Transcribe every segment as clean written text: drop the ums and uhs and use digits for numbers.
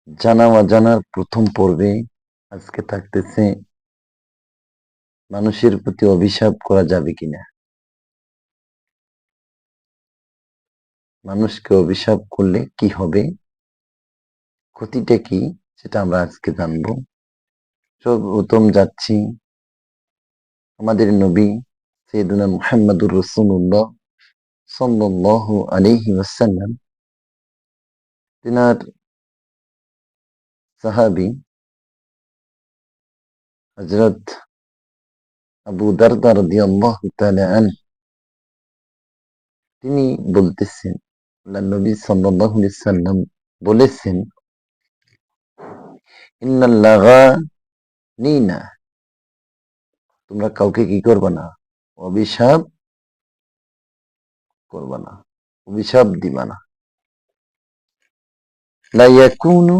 জানা অজানার প্রথম পর্বে আজকে থাকতেছে মানুষের প্রতি অভিশাপ করা যাবে কিনা। মানুষকে অভিশাপ করলে কি হবে, ক্ষতিটা কি, সেটা আমরা আজকে জানবো। সর্বপ্রথম যাচ্ছি আমাদের নবী সাইয়েদুনা মুহাম্মাদুর রাসূলুল্লাহ সাল্লাল্লাহু আলাইহি ওয়াসাল্লাম, তিনার সাহাবী হযরত আবু দারদা রাদিয়াল্লাহু তাআলা আনহু, তিনি বলতেছেন, আল্লাহর নবী সাল্লাল্লাহু আলাইহি ওয়াসাল্লাম বলেছেন, ইন্নাল লাগানিনা, তোমরা কাউকে কি করবা না, অভিশাপ করবা না, অভিশাপ দিবা না। লা ইয়াকুনু,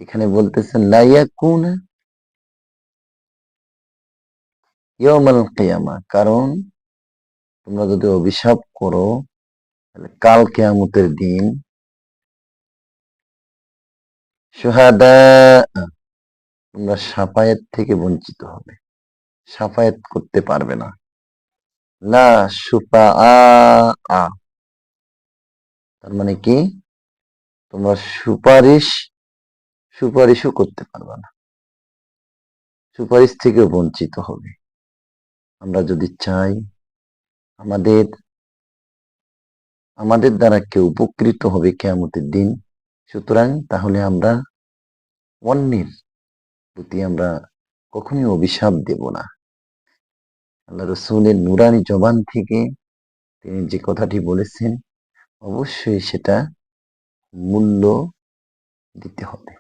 এখানে বলতেছেন লা ইয়াকুনা ইয়াউমাল কিয়ামা, কারণ তোমরা যদি অভিশাপ করো তাহলে কাল কিয়ামতের দিন শুহাদা, তোমরা শাফায়াত থেকে বঞ্চিত হবে, শাফায়াত করতে পারবে না। লা শুফাআ, তার মানে কি, তোমরা সুপারিশও করতে পারবে না, সুপারিশ থেকে বঞ্চিত হবে। আমরা যদি চাই আমাদের আমাদের দ্বারা কেউ উপকৃত হবে কিয়ামতের দিন, সুতরাং তাহলে আমরা অন্যের প্রতি আমরা কখনোই অভিশাপ দেব না। আল্লাহ রসুলের নুরানি জবান থেকে তিনি যে কথাটি বলেছেন, অবশ্যই সেটা মূল্য দিতে হবে।